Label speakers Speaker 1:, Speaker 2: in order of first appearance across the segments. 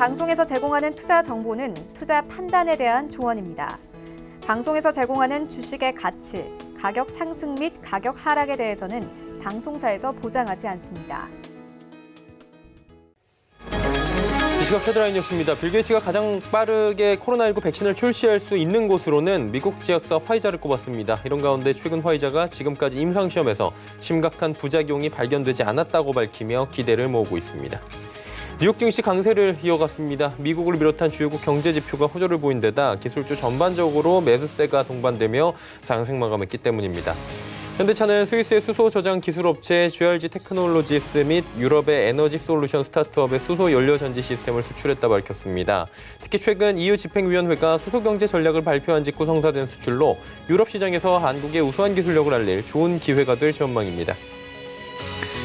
Speaker 1: 방송에서 제공하는 투자 정보는 투자 판단에 대한 조언입니다. 방송에서 제공하는 주식의 가치, 가격 상승 및 가격 하락에 대해서는 방송사에서 보장하지 않습니다.
Speaker 2: 이 시각 헤드라인 뉴스입니다. 빌 게이츠가 가장 빠르게 코로나19 백신을 출시할 수 있는 곳으로는 미국 제약사 화이자를 꼽았습니다. 이런 가운데 최근 화이자가 지금까지 임상시험에서 심각한 부작용이 발견되지 않았다고 밝히며 기대를 모으고 있습니다. 뉴욕 증시 강세를 이어갔습니다. 미국을 비롯한 주요국 경제 지표가 호조를 보인 데다 기술주 전반적으로 매수세가 동반되며 상승 마감했기 때문입니다. 현대차는 스위스의 수소 저장 기술업체 GRG 테크놀로지스 및 유럽의 에너지 솔루션 스타트업의 수소 연료 전지 시스템을 수출했다 밝혔습니다. 특히 최근 EU 집행위원회가 수소 경제 전략을 발표한 직후 성사된 수출로 유럽 시장에서 한국의 우수한 기술력을 알릴 좋은 기회가 될 전망입니다.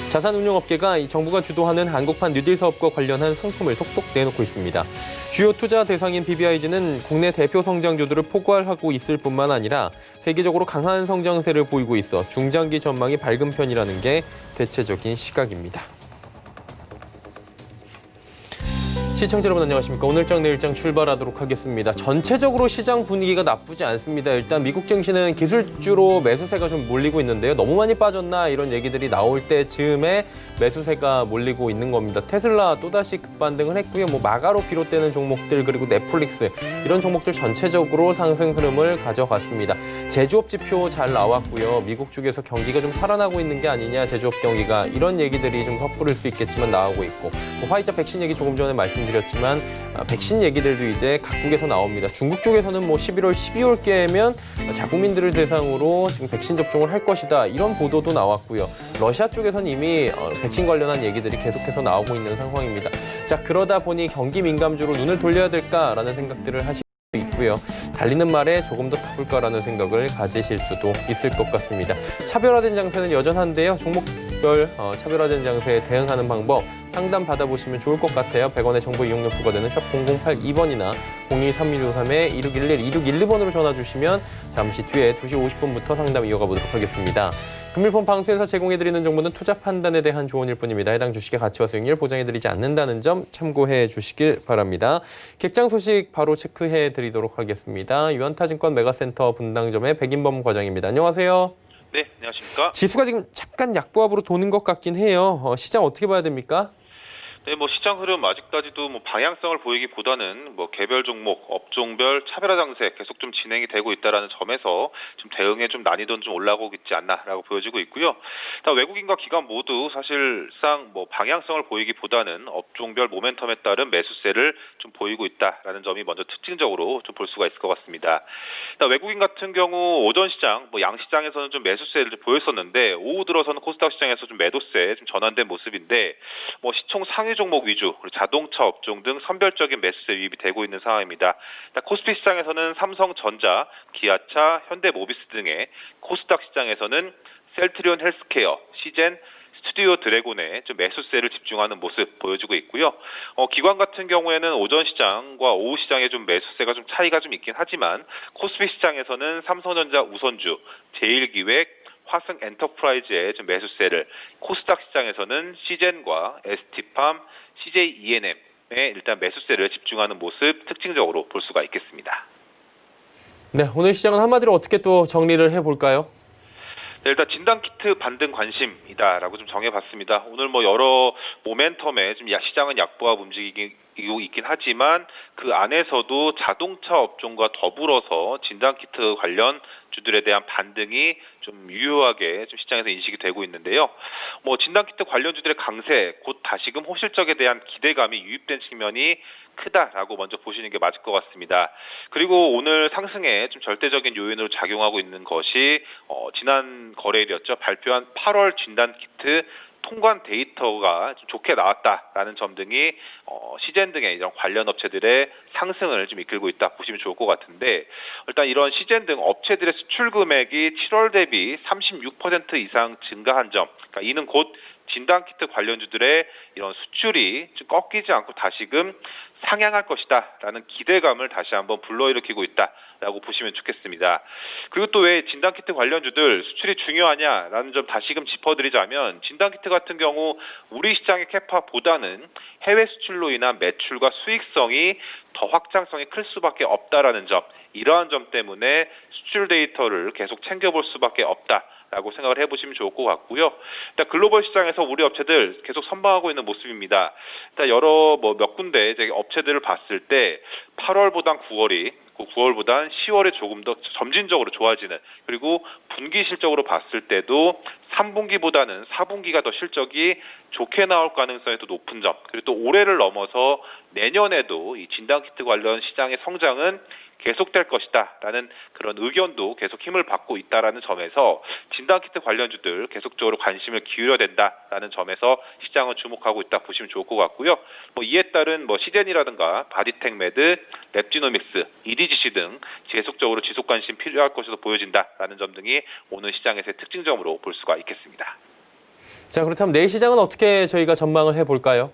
Speaker 2: 자산운용업계가 정부가 주도하는 한국판 뉴딜 사업과 관련한 상품을 속속 내놓고 있습니다. 주요 투자 대상인 BBIG는 국내 대표 성장주들을 포괄하고 있을 뿐만 아니라 세계적으로 강한 성장세를 보이고 있어 중장기 전망이 밝은 편이라는 게 대체적인 시각입니다. 시청자 여러분 안녕하십니까. 오늘장 내일장 출발하도록 하겠습니다. 전체적으로 시장 분위기가 나쁘지 않습니다. 일단 미국 증시는 기술주로 매수세가 좀 몰리고 있는데요. 너무 많이 빠졌나 이런 얘기들이 나올 때쯤에 매수세가 몰리고 있는 겁니다. 테슬라 또다시 급반등을 했고요. 마가로 비롯되는 종목들 그리고 넷플릭스 이런 종목들 전체적으로 상승 흐름을 가져갔습니다. 제조업 지표 잘 나왔고요. 미국 쪽에서 경기가 좀 살아나고 있는 게 아니냐 제조업 경기가 이런 얘기들이 좀 섣부를 수 있겠지만 나오고 있고 화이자 백신 얘기 조금 전에 말씀드렸지만 백신 얘기들도 이제 각국에서 나옵니다. 중국 쪽에서는 11월, 12월께면 자국민들을 대상으로 지금 백신 접종을 할 것이다 이런 보도도 나왔고요. 러시아 쪽에서는 이미 백신 관련한 얘기들이 계속해서 나오고 있는 상황입니다. 자, 그러다 보니 경기 민감주로 눈을 돌려야 될까라는 생각들을 하시고 있고요. 달리는 말에 조금 더 타볼까라는 생각을 가지실 수도 있을 것 같습니다. 차별화된 장세는 여전한데요. 종목별 차별화된 장세에 대응하는 방법 상담 받아보시면 좋을 것 같아요. 100원의 정보 이용료 부과되는 샵 0082번이나 023163-2611, 2612번으로 전화 주시면 잠시 뒤에 2시 50분부터 상담 이어가 보도록 하겠습니다. 금일폰 방송에서 제공해드리는 정보는 투자 판단에 대한 조언일 뿐입니다. 해당 주식의 가치와 수익률 보장해드리지 않는다는 점 참고해 주시길 바랍니다. 객장 소식 바로 체크해드리도록 하겠습니다. 유한타증권 메가센터 분당점의 백인범 과장입니다. 안녕하세요.
Speaker 3: 네, 안녕하십니까.
Speaker 2: 지수가 지금 잠깐 약보합으로 도는 것 같긴 해요. 시장 어떻게 봐야 됩니까?
Speaker 3: 네, 시장 흐름 아직까지도 방향성을 보이기보다는 개별 종목, 업종별 차별화 장세 계속 좀 진행이 되고 있다라는 점에서 좀 대응에 좀 난이도는 좀 올라오고 있지 않나라고 보여지고 있고요. 다 외국인과 기관 모두 사실상 방향성을 보이기보다는 업종별 모멘텀에 따른 매수세를 좀 보이고 있다라는 점이 먼저 특징적으로 좀 볼 수가 있을 것 같습니다. 외국인 같은 경우 오전 시장, 양시장에서는 좀 매수세를 좀 보였었는데 오후 들어서는 코스닥 시장에서 좀 매도세 좀 전환된 모습인데 시총 상위 종목 위주, 그리고 자동차 업종 등 선별적인 매수세 유입이 되고 있는 상황입니다. 코스피 시장에서는 삼성전자, 기아차, 현대모비스 등의, 코스닥 시장에서는 셀트리온 헬스케어, 시젠, 스튜디오 드래곤에 좀 매수세를 집중하는 모습 보여주고 있고요. 기관 같은 경우에는 오전 시장과 오후 시장에 좀 매수세가 좀 차이가 좀 있긴 하지만 코스피 시장에서는 삼성전자 우선주, 제일기획, 화승 엔터프라이즈의 좀 매수세를, 코스닥 시장에서는 시젠과 ST팜, CJ ENM에 일단 매수세를 집중하는 모습 특징적으로 볼 수가 있겠습니다.
Speaker 2: 네, 오늘 시장은 한마디로 어떻게 또 정리를 해볼까요?
Speaker 3: 네, 일단 진단키트 반등 관심이다라고 좀 정해봤습니다. 오늘 여러 모멘텀에 좀 시장은 약보합 움직이고 있긴 하지만 그 안에서도 자동차 업종과 더불어서 진단키트 관련 주들에 대한 반등이 좀 유효하게 좀 시장에서 인식이 되고 있는데요. 진단키트 관련주들의 강세, 곧 다시금 호실적에 대한 기대감이 유입된 측면이 크다라고 먼저 보시는 게 맞을 것 같습니다. 그리고 오늘 상승에 좀 절대적인 요인으로 작용하고 있는 것이 지난 거래일이었죠. 발표한 8월 진단키트 통관 데이터가 좀 좋게 나왔다라는 점 등이 시젠 등의 이런 관련 업체들의 상승을 좀 이끌고 있다 보시면 좋을 것 같은데, 일단 이런 시젠 등 업체들의 수출 금액이 7월 대비 36% 이상 증가한 점, 그러니까 이는 곧 진단키트 관련주들의 이런 수출이 좀 꺾이지 않고 다시금 상향할 것이다라는 기대감을 다시 한번 불러일으키고 있다라고 보시면 좋겠습니다. 그리고 또 왜 진단키트 관련주들 수출이 중요하냐라는 점 다시금 짚어드리자면 진단키트 같은 경우 우리 시장의 캐파보다는 해외 수출로 인한 매출과 수익성이 더 확장성이 클 수밖에 없다라는 점, 이러한 점 때문에 수출 데이터를 계속 챙겨볼 수밖에 없다라고 생각을 해보시면 좋을 것 같고요. 일단 글로벌 시장에서 우리 업체들 계속 선방하고 있는 모습입니다. 일단 여러 몇 군데 이제 업체들을 봤을 때 8월보단 9월이 9월보단 10월에 조금 더 점진적으로 좋아지는, 그리고 분기 실적으로 봤을 때도 3분기보다는 4분기가 더 실적이 좋게 나올 가능성이 더 높은 점, 그리고 또 올해를 넘어서 내년에도 이 진단키트 관련 시장의 성장은 계속될 것이다라는 그런 의견도 계속 힘을 받고 있다라는 점에서 진단키트 관련주들 계속적으로 관심을 기울여야 된다라는 점에서 시장을 주목하고 있다 보시면 좋을 것 같고요. 이에 따른 시젠이라든가 바디텍메드, 랩지노믹스, EDGC 등 계속적으로 지속 관심 필요할 것으로 보여진다라는 점 등이 오늘 시장에서의 특징점으로 볼 수가 있겠습니다.
Speaker 2: 자, 그렇다면 내일 시장은 어떻게 저희가 전망을 해볼까요?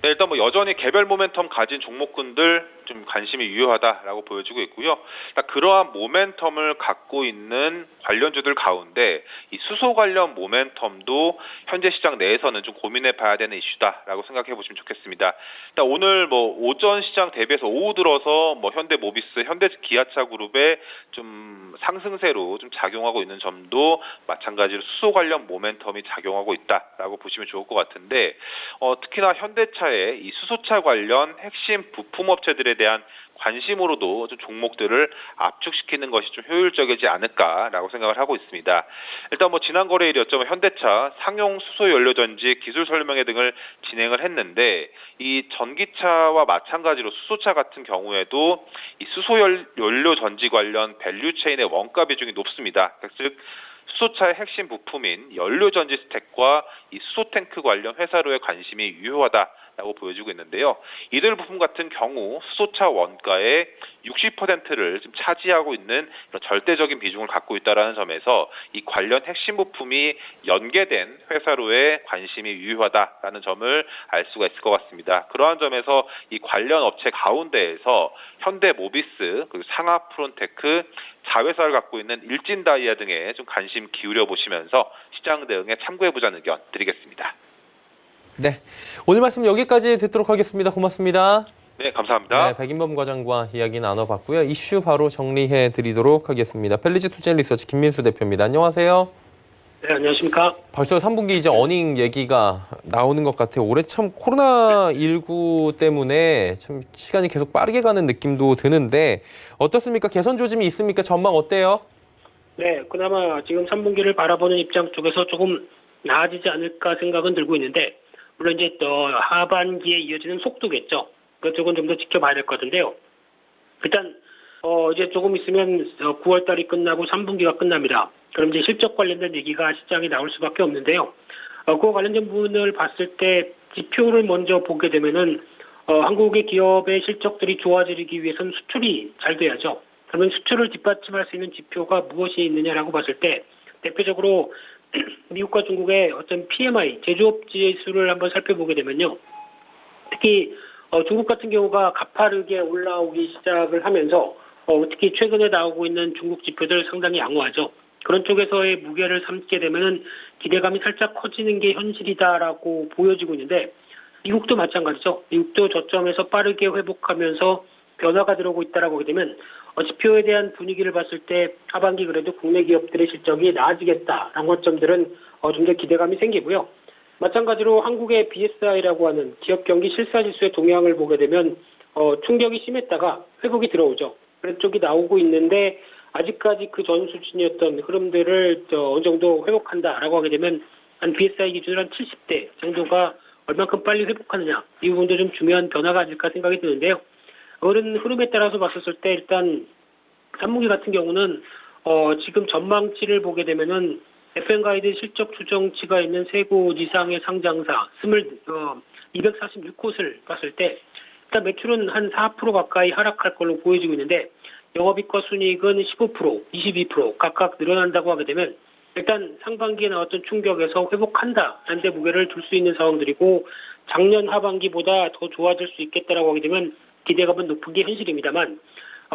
Speaker 3: 네, 일단 여전히 개별 모멘텀 가진 종목군들 좀 관심이 유효하다라고 보여지고 있고요. 그러한 모멘텀을 갖고 있는 관련주들 가운데 이 수소 관련 모멘텀도 현재 시장 내에서는 좀 고민해 봐야 되는 이슈다라고 생각해 보시면 좋겠습니다. 일단 오늘 오전 시장 대비해서 오후 들어서 현대모비스, 현대기아차 그룹의 좀 상승세로 좀 작용하고 있는 점도 마찬가지로 수소 관련 모멘텀이 작용하고 있다라고 보시면 좋을 것 같은데, 특히나 현대차의 이 수소차 관련 핵심 부품 업체들에 대한 관심으로도 좀 종목들을 압축시키는 것이 좀 효율적이지 않을까라고 생각을 하고 있습니다. 일단 지난 거래일이었죠. 현대차 상용 수소 연료 전지 기술 설명회 등을 진행을 했는데, 이 전기차와 마찬가지로 수소차 같은 경우에도 이 수소 연료 전지 관련 밸류 체인의 원가 비중이 높습니다. 즉 수소차의 핵심 부품인 연료전지 스택과 이 수소탱크 관련 회사로의 관심이 유효하다라고 보여지고 있는데요. 이들 부품 같은 경우 수소차 원가의 60%를 지금 차지하고 있는 절대적인 비중을 갖고 있다는 점에서 이 관련 핵심 부품이 연계된 회사로의 관심이 유효하다라는 점을 알 수가 있을 것 같습니다. 그러한 점에서 이 관련 업체 가운데에서 현대모비스, 그리고 상하프론테크, 자회사를 갖고 있는 일진다이아 등에 좀 관심 기울여 보시면서 시장 대응에 참고해보자는 의견 드리겠습니다.
Speaker 2: 네, 오늘 말씀 여기까지 듣도록 하겠습니다. 고맙습니다.
Speaker 3: 네, 감사합니다.
Speaker 2: 네, 백인범 과장과 이야기 나눠봤고요. 이슈 바로 정리해드리도록 하겠습니다. 펠리지 투자리서치 김민수 대표입니다. 안녕하세요.
Speaker 4: 네, 안녕하십니까.
Speaker 2: 벌써 3분기 이제 어닝 얘기가 나오는 것 같아요. 올해 참 코로나19 때문에 참 시간이 계속 빠르게 가는 느낌도 드는데 어떻습니까? 개선 조짐이 있습니까? 전망 어때요?
Speaker 4: 네, 그나마 지금 3분기를 바라보는 입장 쪽에서 조금 나아지지 않을까 생각은 들고 있는데, 물론 이제 또 하반기에 이어지는 속도겠죠. 그쪽은 좀 더 지켜봐야 될 것 같은데요. 일단 이제 조금 있으면 9월 달이 끝나고 3분기가 끝납니다. 그럼 이제 실적 관련된 얘기가 시장에 나올 수밖에 없는데요. 그와 관련된 부분을 봤을 때 지표를 먼저 보게 되면은 한국의 기업의 실적들이 좋아지기 위해서는 수출이 잘 돼야죠. 그러면 수출을 뒷받침할 수 있는 지표가 무엇이 있느냐라고 봤을 때 대표적으로 미국과 중국의 어떤 PMI 제조업 지수를 한번 살펴보게 되면요. 특히 중국 같은 경우가 가파르게 올라오기 시작을 하면서 특히 최근에 나오고 있는 중국 지표들 상당히 양호하죠. 그런 쪽에서의 무게를 삼게 되면은 기대감이 살짝 커지는 게 현실이다라고 보여지고 있는데, 미국도 마찬가지죠. 미국도 저점에서 빠르게 회복하면서 변화가 들어오고 있다라고 하게 되면 지표에 대한 분위기를 봤을 때 하반기 그래도 국내 기업들의 실적이 나아지겠다라는 것점들은 좀 더 기대감이 생기고요. 마찬가지로 한국의 BSI라고 하는 기업 경기 실사지수의 동향을 보게 되면 충격이 심했다가 회복이 들어오죠. 그런 쪽이 나오고 있는데 아직까지 그 전 수준이었던 흐름들을 어느 정도 회복한다라고 하게 되면 한 BSI 기준으로 한 70대 정도가 얼만큼 빨리 회복하느냐, 이 부분도 좀 중요한 변화가 아닐까 생각이 드는데요. 그런 흐름에 따라서 봤었을 때 일단 3분기 같은 경우는 지금 전망치를 보게 되면은 FM 가이드 실적 추정치가 있는 세 곳 이상의 상장사 246곳을 봤을 때 일단 매출은 한 4% 가까이 하락할 걸로 보여지고 있는데 영업이익과 순이익은 15%, 22% 각각 늘어난다고 하게 되면 일단 상반기에 나왔던 충격에서 회복한다라는 데 무게를 둘 수 있는 상황들이고 작년 하반기보다 더 좋아질 수 있겠다라고 하게 되면 기대감은 높은 게 현실입니다만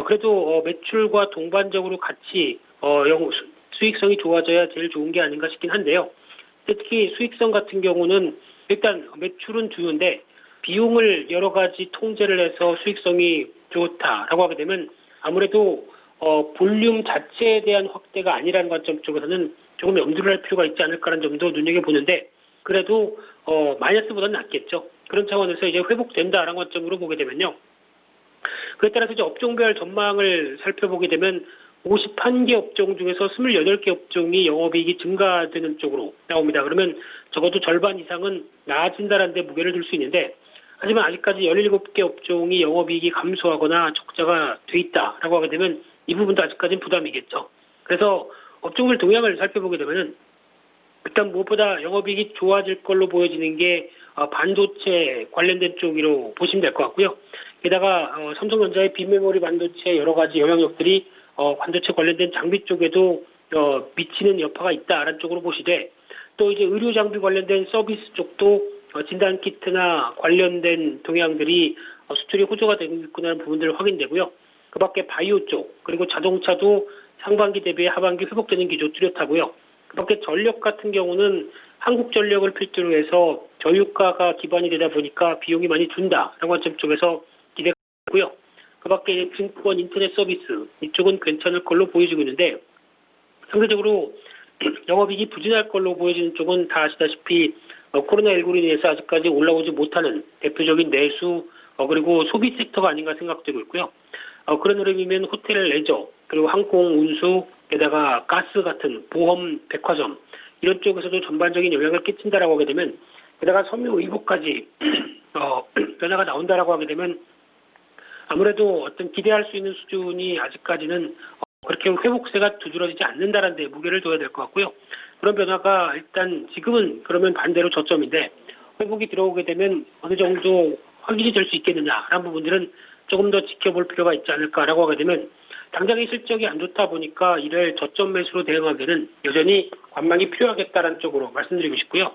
Speaker 4: 그래도 매출과 동반적으로 같이 수익성이 좋아져야 제일 좋은 게 아닌가 싶긴 한데요. 특히 수익성 같은 경우는 일단 매출은 주요인데 비용을 여러 가지 통제를 해서 수익성이 좋다라고 하게 되면 아무래도 볼륨 자체에 대한 확대가 아니라는 관점 쪽에서는 조금 염두를 할 필요가 있지 않을까라는 점도 눈여겨보는데 그래도 마이너스보다는 낫겠죠. 그런 차원에서 이제 회복된다라는 관점으로 보게 되면요. 그에 따라서 이제 업종별 전망을 살펴보게 되면 51개 업종 중에서 28개 업종이 영업이익이 증가되는 쪽으로 나옵니다. 그러면 적어도 절반 이상은 나아진다는 데 무게를 둘 수 있는데 하지만 아직까지 17개 업종이 영업이익이 감소하거나 적자가 돼 있다라고 하게 되면 이 부분도 아직까지는 부담이겠죠. 그래서 업종별 동향을 살펴보게 되면은 일단 무엇보다 영업이익이 좋아질 걸로 보여지는 게 반도체 관련된 쪽으로 보시면 될 것 같고요. 게다가 삼성전자의 빈메모리 반도체 여러 가지 영향력들이 반도체 관련된 장비 쪽에도 미치는 여파가 있다라는 쪽으로 보시되 또 이제 의료 장비 관련된 서비스 쪽도 진단 키트나 관련된 동향들이 수출이 호조가 되고 있구나 하는 부분들 확인되고요. 그 밖에 바이오 쪽 그리고 자동차도 상반기 대비 하반기 회복되는 기조 뚜렷하고요. 그 밖에 전력 같은 경우는 한국전력을 필두로 해서 저유가가 기반이 되다 보니까 비용이 많이 준다라는 관점 쪽에서 기대가 되고요. 그 밖에 증권, 인터넷 서비스 이쪽은 괜찮을 걸로 보여지고 있는데 상대적으로 영업이익이 부진할 걸로 보여지는 쪽은 다 아시다시피 코로나19로 인해서 아직까지 올라오지 못하는 대표적인 내수 그리고 소비 섹터가 아닌가 생각되고 있고요. 그런 흐름이면 호텔, 레저, 그리고 항공, 운수, 게다가 가스 같은 보험, 백화점 이런 쪽에서도 전반적인 영향을 끼친다라고 하게 되면 게다가 섬유 의복까지 변화가 나온다라고 하게 되면 아무래도 어떤 기대할 수 있는 수준이 아직까지는 그렇게 회복세가 두드러지지 않는다는 데 무게를 둬야 될 것 같고요. 그런 변화가 일단 지금은 그러면 반대로 저점인데 회복이 들어오게 되면 어느 정도 확인이 될 수 있겠느냐라는 부분들은 조금 더 지켜볼 필요가 있지 않을까라고 하게 되면 당장의 실적이 안 좋다 보니까 이를 저점 매수로 대응하기는 여전히 관망이 필요하겠다는 쪽으로 말씀드리고 싶고요.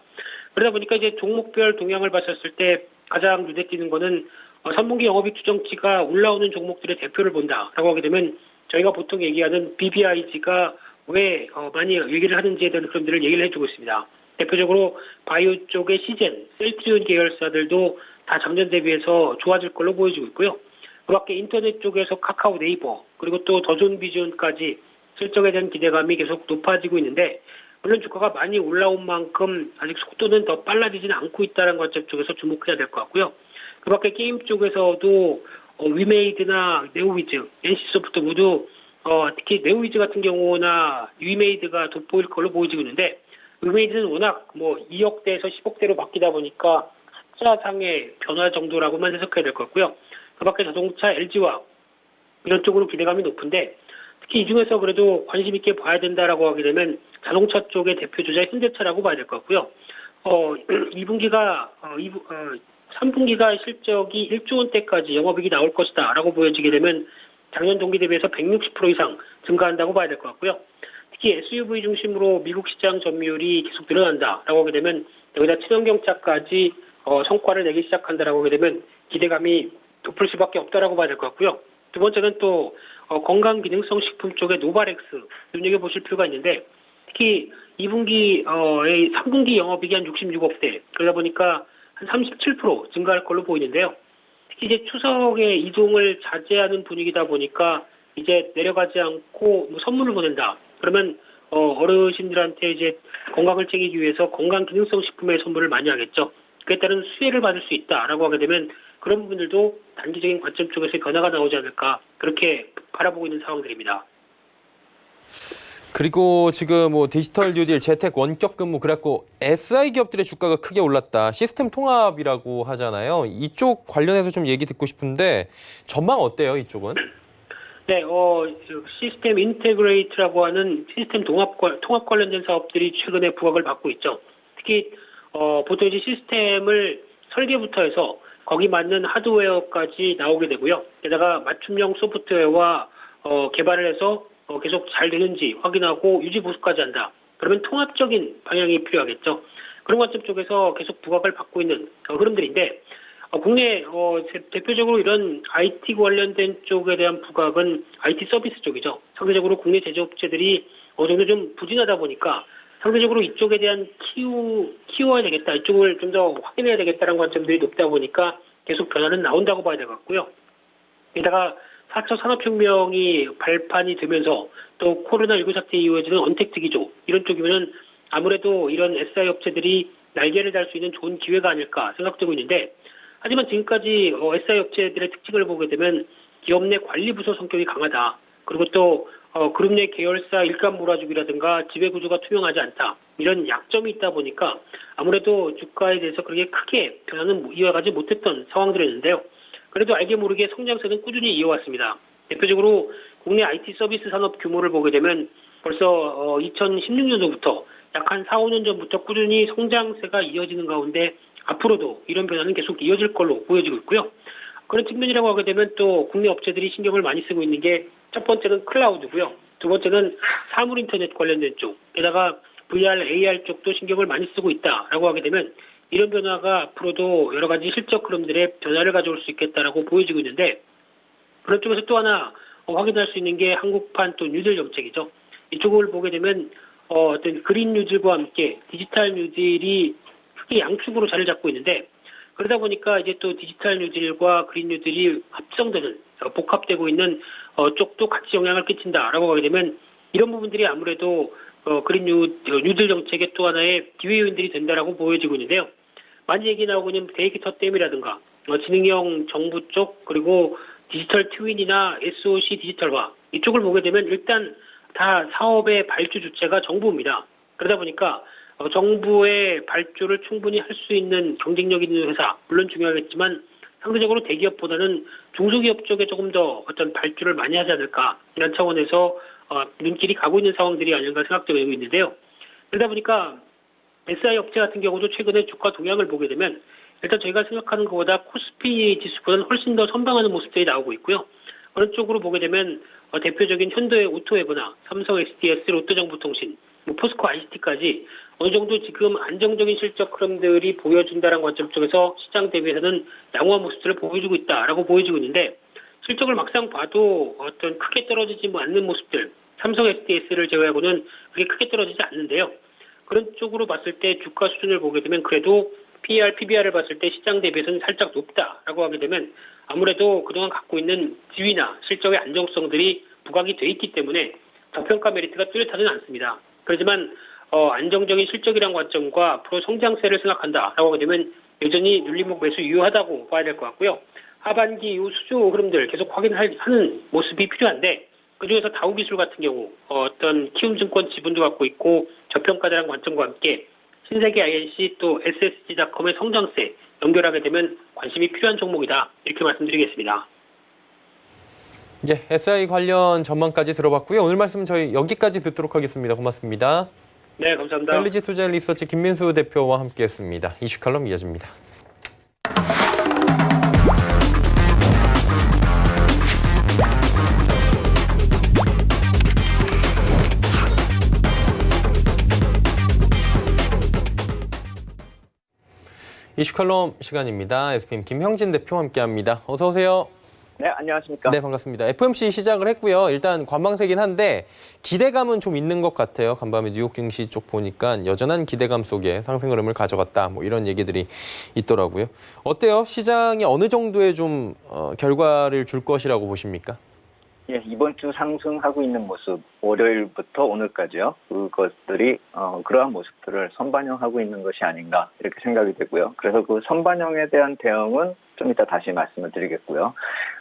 Speaker 4: 그러다 보니까 이제 종목별 동향을 봤었을 때 가장 눈에 띄는 거는 3분기 영업이익 추정치가 올라오는 종목들의 대표를 본다라고 하게 되면 저희가 보통 얘기하는 BBIG가 왜 많이 얘기를 하는지에 대한 흐름들을 얘기를 해주고 있습니다. 대표적으로 바이오 쪽의 시젠, 셀트리온 계열사들도 다 작년 대비해서 좋아질 걸로 보여지고 있고요. 그 밖에 인터넷 쪽에서 카카오, 네이버, 그리고 또 더존 비전까지 실적에 대한 기대감이 계속 높아지고 있는데 물론 주가가 많이 올라온 만큼 아직 속도는 더 빨라지지는 않고 있다는 관점 쪽에서 주목해야 될 것 같고요. 그 밖에 게임 쪽에서도 위메이드나 네오위즈, NC소프트 모두 특히 네오위즈 같은 경우나 위메이드가 돋보일 걸로 보여지고 있는데 위메이드는 워낙 2억대에서 10억대로 바뀌다 보니까 숫자상의 변화 정도라고만 해석해야 될 것 같고요. 그 밖에 자동차, LG와 이런 쪽으로 기대감이 높은데 특히 이 중에서 그래도 관심 있게 봐야 된다라고 하게 되면 자동차 쪽의 대표 주자 현대차라고 봐야 될 것 같고요. 3분기가 실적이 1조 원대까지 영업이익이 나올 것이다라고 보여지게 되면 작년 동기 대비해서 160% 이상 증가한다고 봐야 될 것 같고요. 특히 SUV 중심으로 미국 시장 점유율이 계속 늘어난다라고 하게 되면 여기다 친환경차까지 성과를 내기 시작한다라고 하게 되면 기대감이 높을 수밖에 없다라고 봐야 될 것 같고요. 두 번째는 또 건강기능성 식품 쪽의 노바렉스 눈여겨보실 필요가 있는데 특히 3분기 영업이익이 한 66억대 그러다 보니까 한 37% 증가할 걸로 보이는데요. 특히 이제 추석에 이동을 자제하는 분위기다 보니까 이제 내려가지 않고 선물을 보낸다. 그러면 어르신들한테 이제 건강을 챙기기 위해서 건강기능성 식품의 선물을 많이 하겠죠. 그에 따른 수혜를 받을 수 있다라고 하게 되면 그런 부분들도 단기적인 관점 쪽에서 변화가 나오지 않을까 그렇게 바라보고 있는 상황들입니다.
Speaker 2: 그리고 지금 디지털 뉴딜, 재택, 원격 근무 그래갖고 SI 기업들의 주가가 크게 올랐다. 시스템 통합이라고 하잖아요. 이쪽 관련해서 좀 얘기 듣고 싶은데 전망 어때요, 이쪽은?
Speaker 4: 네, 시스템 인테그레이트라고 하는 시스템 통합 관련된 사업들이 최근에 부각을 받고 있죠. 특히 보통 이제 시스템을 설계부터 해서 거기 맞는 하드웨어까지 나오게 되고요. 게다가 맞춤형 소프트웨어와 개발을 해서 계속 잘 되는지 확인하고 유지 보수까지 한다. 그러면 통합적인 방향이 필요하겠죠. 그런 관점 쪽에서 계속 부각을 받고 있는 흐름들인데 국내 대표적으로 이런 IT 관련된 쪽에 대한 부각은 IT 서비스 쪽이죠. 상대적으로 국내 제조업체들이 어느 정도 좀 부진하다 보니까 상대적으로 이쪽에 대한 키워야 되겠다. 이쪽을 좀 더 확인해야 되겠다는 관점들이 높다 보니까 계속 변화는 나온다고 봐야 될 것 같고요. 게다가 4차 산업혁명이 발판이 되면서 또 코로나19 사태 이후에는 언택트 기조 이런 쪽이면은 아무래도 이런 SI 업체들이 날개를 달 수 있는 좋은 기회가 아닐까 생각되고 있는데 하지만 지금까지 SI 업체들의 특징을 보게 되면 기업 내 관리 부서 성격이 강하다. 그리고 또 그룹 내 계열사 일감 몰아주기라든가 지배 구조가 투명하지 않다. 이런 약점이 있다 보니까 아무래도 주가에 대해서 그렇게 크게 변화는 이어가지 못했던 상황들이었는데요. 그래도 알게 모르게 성장세는 꾸준히 이어왔습니다. 대표적으로 국내 IT 서비스 산업 규모를 보게 되면 벌써 2016년도부터 약 한 4, 5년 전부터 꾸준히 성장세가 이어지는 가운데 앞으로도 이런 변화는 계속 이어질 걸로 보여지고 있고요. 그런 측면이라고 하게 되면 또 국내 업체들이 신경을 많이 쓰고 있는 게 첫 번째는 클라우드고요. 두 번째는 사물 인터넷 관련된 쪽, 게다가 VR, AR 쪽도 신경을 많이 쓰고 있다라고 하게 되면 이런 변화가 앞으로도 여러 가지 실적 흐름들의 변화를 가져올 수 있겠다라고 보여지고 있는데 그런 쪽에서 또 하나 확인할 수 있는 게 한국판 또 뉴딜 정책이죠. 이쪽을 보게 되면 어떤 그린 뉴딜과 함께 디지털 뉴딜이 크게 양축으로 자리를 잡고 있는데 그러다 보니까 이제 또 디지털 뉴딜과 그린 뉴딜이 합성되는 복합되고 있는 쪽도 같이 영향을 끼친다라고 하게 되면 이런 부분들이 아무래도 그린 뉴딜 정책의 또 하나의 기회 요인들이 된다라고 보여지고 있는데요. 많이 얘기 나오고 있는 데이터 댐이라든가 지능형 정부 쪽 그리고 디지털 트윈이나 SOC 디지털화 이쪽을 보게 되면 일단 다 사업의 발주 주체가 정부입니다. 그러다 보니까 정부의 발주를 충분히 할 수 있는 경쟁력 있는 회사 물론 중요하겠지만 상대적으로 대기업보다는 중소기업 쪽에 조금 더 어떤 발주를 많이 하지 않을까 이런 차원에서 눈길이 가고 있는 상황들이 아닌가 생각되고 있는데요. 그러다 보니까 SI 업체 같은 경우도 최근에 주가 동향을 보게 되면 일단 저희가 생각하는 것보다 코스피 지수보다는 훨씬 더 선방하는 모습들이 나오고 있고요. 그런 쪽으로 보게 되면 대표적인 현대의 오토웨브나 삼성 SDS, 롯데정보통신, 포스코 ICT까지 어느 정도 지금 안정적인 실적 흐름들이 보여준다는 관점 쪽에서 시장 대비해서는 양호한 모습들을 보여주고 있다라고 보여지고 있는데 실적을 막상 봐도 어떤 크게 떨어지지 않는 모습들 삼성 SDS를 제외하고는 그게 크게 떨어지지 않는데요. 그런 쪽으로 봤을 때 주가 수준을 보게 되면 그래도 PER, PBR을 봤을 때 시장 대비해서는 살짝 높다라고 하게 되면 아무래도 그동안 갖고 있는 지위나 실적의 안정성들이 부각이 돼 있기 때문에 저평가 메리트가 뚜렷하지는 않습니다. 그렇지만 안정적인 실적이란 관점과 앞으로 성장세를 생각한다라고 하게 되면 여전히 눌림목 매수 유효하다고 봐야 될 것 같고요. 하반기 이후 수주 흐름들 계속 확인하는 모습이 필요한데 그중에서 다우기술 같은 경우 어떤 키움증권 지분도 갖고 있고 저평가자라는 관점과 함께 신세계 INC 또 SSG.com의 성장세 연결하게 되면 관심이 필요한 종목이다 이렇게 말씀드리겠습니다.
Speaker 2: 예, SI 관련 전망까지 들어봤고요. 오늘 말씀 저희 여기까지 듣도록 하겠습니다. 고맙습니다.
Speaker 4: 네, 감사합니다.
Speaker 2: 헬리지 투자 리서치 김민수 대표와 함께했습니다. 이슈 칼럼 이어집니다. 이슈 칼럼 시간입니다. SPM 김형진 대표와 함께합니다. 어서 오세요.
Speaker 5: 네, 안녕하십니까.
Speaker 2: 네, 반갑습니다. FOMC 시작을 했고요. 일단 관망세긴 한데 기대감은 좀 있는 것 같아요. 간밤에 뉴욕 증시 쪽 보니까 여전한 기대감 속에 상승 흐름을 가져갔다. 뭐 이런 얘기들이 있더라고요. 어때요? 시장이 어느 정도의 좀 결과를 줄 것이라고 보십니까?
Speaker 5: 예, 이번 주 상승하고 있는 모습, 월요일부터 오늘까지요. 그것들이 그러한 모습들을 선반영하고 있는 것이 아닌가 이렇게 생각이 되고요. 그래서 그 선반영에 대한 대응은 좀 이따 다시 말씀을 드리겠고요.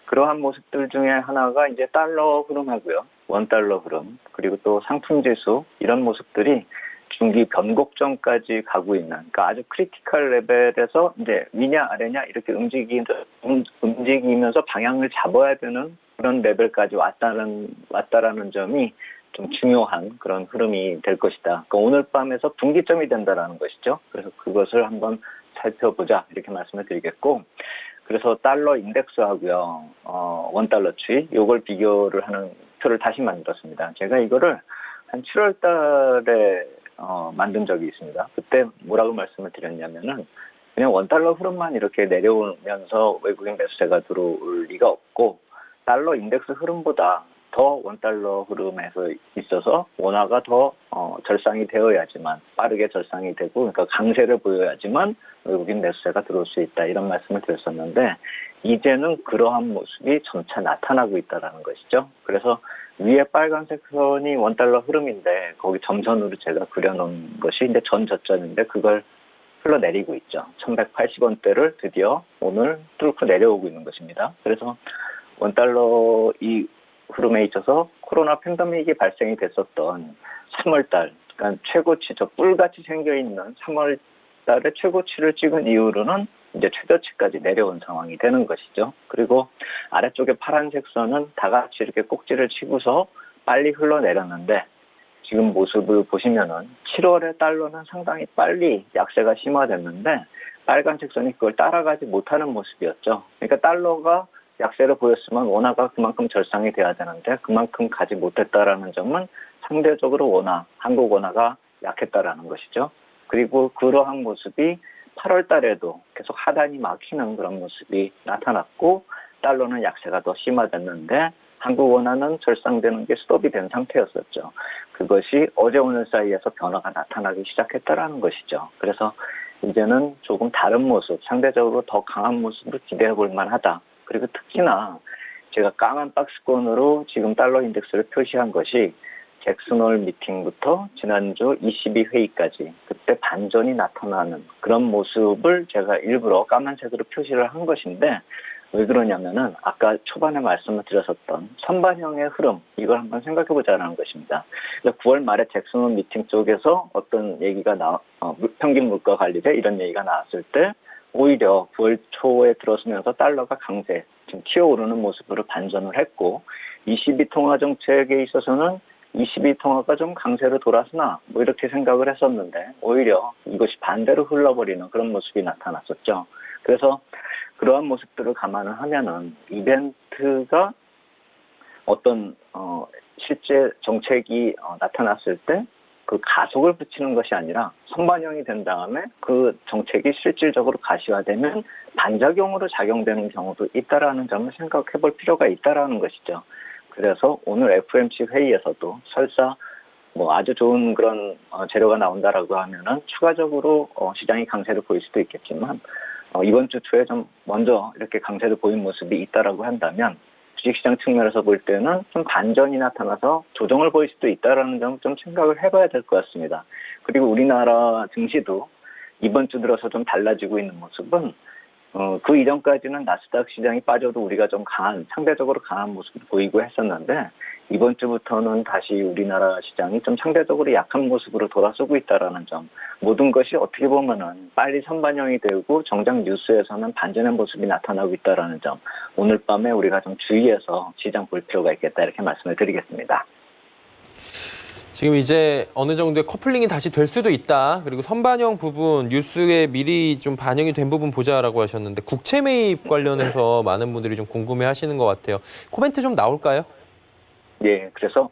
Speaker 5: 그러한 모습들 중에 하나가 이제 달러 흐름하고요. 원달러 흐름, 그리고 또 상품 지수 이런 모습들이 중기 변곡점까지 가고 있는, 그러니까 아주 크리티컬 레벨에서 이제 위냐 아래냐 이렇게 움직이면서 방향을 잡아야 되는 그런 레벨까지 왔다라는 점이 좀 중요한 그런 흐름이 될 것이다. 그러니까 오늘 밤에서 분기점이 된다라는 것이죠. 그래서 그것을 한번 살펴보자 이렇게 말씀을 드리겠고, 그래서 달러 인덱스하고요, 원달러치 요걸 비교를 하는 표를 다시 만들었습니다. 제가 이거를 한 7월 달에 만든 적이 있습니다. 그때 뭐라고 말씀을 드렸냐면은 그냥 원달러 흐름만 이렇게 내려오면서 외국인 매수세가 들어올 리가 없고 달러 인덱스 흐름보다 더 원달러 흐름에서 있어서 원화가 더 절상이 되어야지만 빠르게 절상이 되고 그러니까 강세를 보여야지만 외국인 매수세가 들어올 수 있다 이런 말씀을 드렸었는데 이제는 그러한 모습이 점차 나타나고 있다는 것이죠. 그래서 위에 빨간색 선이 원달러 흐름인데 거기 점선으로 제가 그려놓은 것이 이제 전 저점인데 그걸 흘러내리고 있죠. 1180원대를 드디어 오늘 뚫고 내려오고 있는 것입니다. 그래서 원달러 이 흐름에 있어서 코로나 팬데믹이 발생이 됐었던 3월달, 그러니까 최고치, 저 뿔같이 생겨있는 3월달에 최고치를 찍은 이후로는 이제 최저치까지 내려온 상황이 되는 것이죠. 그리고 아래쪽에 파란색 선은 다 같이 이렇게 꼭지를 치고서 빨리 흘러내렸는데 지금 모습을 보시면은 7월에 달러는 상당히 빨리 약세가 심화됐는데 빨간색 선이 그걸 따라가지 못하는 모습이었죠. 그러니까 달러가 약세를 보였으면 원화가 그만큼 절상이 돼야 되는데 그만큼 가지 못했다라는 점은 상대적으로 한국 원화가 약했다라는 것이죠. 그리고 그러한 모습이 8월 달에도 계속 하단이 막히는 그런 모습이 나타났고 달러는 약세가 더 심화됐는데 한국 원화는 절상되는 게 스톱이 된 상태였었죠. 그것이 어제 오늘 사이에서 변화가 나타나기 시작했다라는 것이죠. 그래서 이제는 조금 다른 모습, 상대적으로 더 강한 모습을 기대해 볼 만하다. 그리고 특히나 제가 까만 박스권으로 지금 달러 인덱스를 표시한 것이 잭슨홀 미팅부터 지난주 ECB 회의까지 그때 반전이 나타나는 그런 모습을 제가 일부러 까만색으로 표시를 한 것인데 왜 그러냐면은 아까 초반에 말씀을 드렸었던 선반영의 흐름 이걸 한번 생각해 보자는 것입니다. 9월 말에 잭슨홀 미팅 쪽에서 어떤 얘기가 평균 물가 관리대 이런 얘기가 나왔을 때 오히려 9월 초에 들어서면서 달러가 강세, 지금 튀어오르는 모습으로 반전을 했고 ECB 통화 정책에 있어서는 ECB 통화가 좀 강세로 돌아서나 뭐 이렇게 생각을 했었는데 오히려 이것이 반대로 흘러버리는 그런 모습이 나타났었죠. 그래서 그러한 모습들을 감안을 하면은 이벤트가 어떤 실제 정책이 나타났을 때 그 가속을 붙이는 것이 아니라 선반영이 된 다음에 그 정책이 실질적으로 가시화되면 반작용으로 작용되는 경우도 있다라는 점을 생각해 볼 필요가 있다라는 것이죠. 그래서 오늘 FOMC 회의에서도 설사 뭐 아주 좋은 그런 재료가 나온다라고 하면은 추가적으로 시장이 강세를 보일 수도 있겠지만 이번 주 초에 좀 먼저 이렇게 강세를 보인 모습이 있다라고 한다면 주식시장 측면에서 볼 때는 좀 반전이 나타나서 조정을 보일 수도 있다라는 점 좀 생각을 해봐야 될 것 같습니다. 그리고 우리나라 증시도 이번 주 들어서 좀 달라지고 있는 모습은 그 이전까지는 나스닥 시장이 빠져도 우리가 좀 상대적으로 강한 모습을 보이고 했었는데 이번 주부터는 다시 우리나라 시장이 좀 상대적으로 약한 모습으로 돌아서고 있다라는 점, 모든 것이 어떻게 보면은 빨리 선반영이 되고 정작 뉴스에서는 반전의 모습이 나타나고 있다라는 점, 오늘 밤에 우리가 좀 주의해서 시장 볼 필요가 있겠다 이렇게 말씀을 드리겠습니다.
Speaker 2: 지금 이제 어느 정도의 커플링이 다시 될 수도 있다. 그리고 선반영 부분 뉴스에 미리 좀 반영이 된 부분 보자라고 하셨는데 국채 매입 관련해서 많은 분들이 좀 궁금해하시는 것 같아요. 코멘트 좀 나올까요?
Speaker 5: 예, 그래서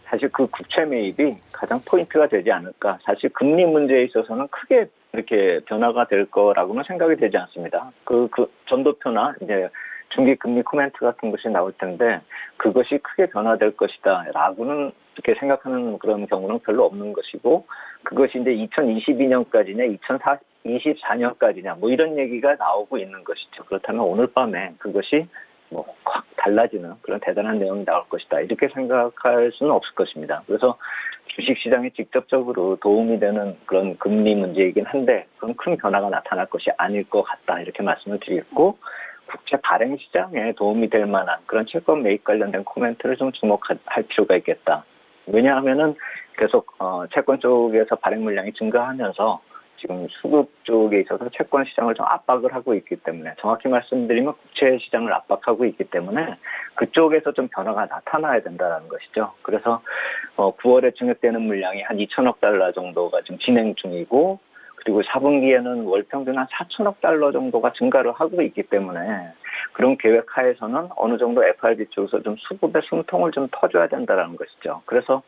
Speaker 5: 사실 그 국채 매입이 가장 포인트가 되지 않을까. 사실 금리 문제에 있어서는 크게 이렇게 변화가 될 거라고는 생각이 되지 않습니다. 그 전도표나 이제 중기 금리 코멘트 같은 것이 나올 텐데 그것이 크게 변화될 것이다라고는 이렇게 생각하는 그런 경우는 별로 없는 것이고 그것이 이제 2022년까지냐 2024년까지냐 뭐 이런 얘기가 나오고 있는 것이죠. 그렇다면 오늘 밤에 그것이 뭐 확 달라지는 그런 대단한 내용이 나올 것이다 이렇게 생각할 수는 없을 것입니다. 그래서 주식시장에 직접적으로 도움이 되는 그런 금리 문제이긴 한데 그런 큰 변화가 나타날 것이 아닐 것 같다 이렇게 말씀을 드리겠고 국채 발행 시장에 도움이 될 만한 그런 채권 매입 관련된 코멘트를 좀 주목할 필요가 있겠다. 왜냐하면은 계속 채권 쪽에서 발행 물량이 증가하면서 지금 수급 쪽에 있어서 채권 시장을 좀 압박을 하고 있기 때문에 정확히 말씀드리면 국채 시장을 압박하고 있기 때문에 그쪽에서 좀 변화가 나타나야 된다는 것이죠. 그래서 9월에 증액되는 물량이 한 2천억 달러 정도가 지금 진행 중이고 그리고 4분기에는 월 평균 한 4천억 달러 정도가 증가를 하고 있기 때문에 그런 계획 하에서는 어느 정도 FRB 쪽에서 좀 수급의 숨통을 좀 터줘야 된다는 것이죠. 그래서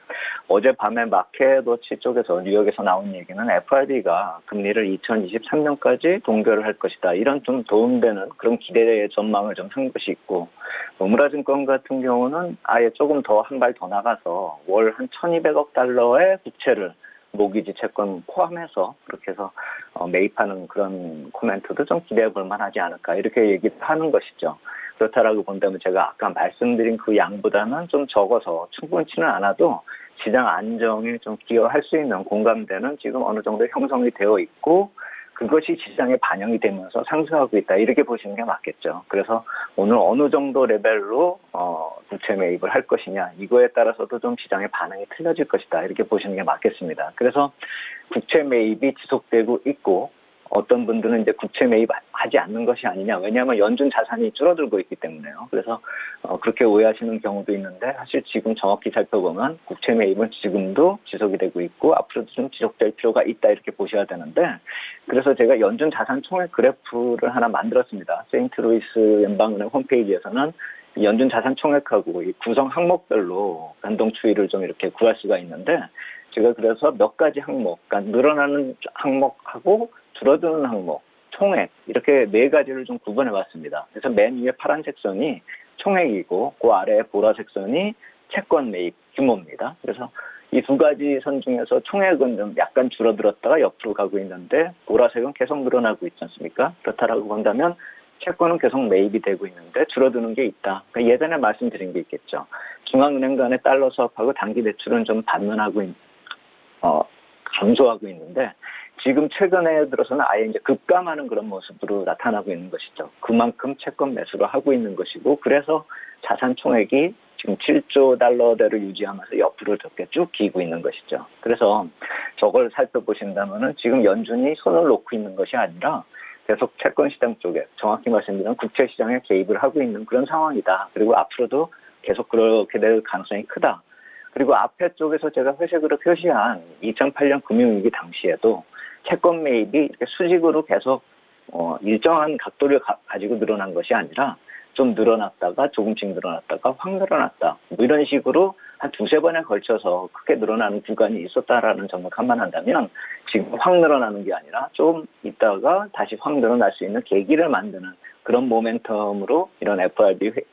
Speaker 5: 어젯밤에 마켓워치 쪽에서 뉴욕에서 나온 얘기는 FRB가 금리를 2023년까지 동결을 할 것이다. 이런 좀 도움되는 그런 기대의 전망을 좀 한 것이 있고, 노무라증권 같은 경우는 아예 조금 더 한 발 더 나가서 월 한 1,200억 달러의 국채를 모기지 채권 포함해서 그렇게 해서 매입하는 그런 코멘트도 좀 기대해 볼 만하지 않을까 이렇게 얘기를 하는 것이죠. 그렇다라고 본다면 제가 아까 말씀드린 그 양보다는 좀 적어서 충분치는 않아도 시장 안정에 좀 기여할 수 있는 공감대는 지금 어느 정도 형성이 되어 있고, 그것이 시장에 반영이 되면서 상승하고 있다 이렇게 보시는 게 맞겠죠. 그래서 오늘 어느 정도 레벨로 국채 매입을 할 것이냐 이거에 따라서도 좀 시장의 반응이 틀려질 것이다 이렇게 보시는 게 맞겠습니다. 그래서 국채 매입이 지속되고 있고, 어떤 분들은 이제 국채 매입하지 않는 것이 아니냐, 왜냐하면 연준 자산이 줄어들고 있기 때문에요. 그래서 그렇게 오해하시는 경우도 있는데, 사실 지금 정확히 살펴보면 국채 매입은 지금도 지속이 되고 있고 앞으로도 좀 지속될 필요가 있다 이렇게 보셔야 되는데, 그래서 제가 연준 자산 총액 그래프를 하나 만들었습니다. 세인트루이스 연방은행 홈페이지에서는 연준 자산 총액하고 이 구성 항목별로 변동 추이를 좀 이렇게 구할 수가 있는데, 제가 그래서 몇 가지 항목, 그러니까 늘어나는 항목하고 줄어드는 항목, 총액 이렇게 네 가지를 좀 구분해 봤습니다. 그래서 맨 위에 파란색 선이 총액이고 그 아래에 보라색 선이 채권 매입 규모입니다. 그래서 이 두 가지 선 중에서 총액은 좀 약간 줄어들었다가 옆으로 가고 있는데, 보라색은 계속 늘어나고 있지 않습니까? 그렇다라고 본다면 채권은 계속 매입이 되고 있는데 줄어드는 게 있다. 그러니까 예전에 말씀드린 게 있겠죠. 중앙은행 간의 달러 수합하고 단기 대출은 좀 반문하고 감소하고 있는데, 지금 최근에 들어서는 아예 이제 급감하는 그런 모습으로 나타나고 있는 것이죠. 그만큼 채권 매수를 하고 있는 것이고, 그래서 자산 총액이 지금 7조 달러대를 유지하면서 옆으로 이렇게 쭉 기고 있는 것이죠. 그래서 저걸 살펴보신다면은 지금 연준이 손을 놓고 있는 것이 아니라 계속 채권 시장 쪽에, 정확히 말씀드리면 국채 시장에 개입을 하고 있는 그런 상황이다. 그리고 앞으로도 계속 그렇게 될 가능성이 크다. 그리고 앞에 쪽에서 제가 회색으로 표시한 2008년 금융위기 당시에도 채권 매입이 이렇게 수직으로 계속 일정한 각도를 가지고 늘어난 것이 아니라 좀 늘어났다가 조금씩 늘어났다가 확 늘어났다. 뭐 이런 식으로 한 두세 번에 걸쳐서 크게 늘어나는 구간이 있었다라는 점을 감안한다면, 지금 확 늘어나는 게 아니라 좀 있다가 다시 확 늘어날 수 있는 계기를 만드는 그런 모멘텀으로 이런 FRB의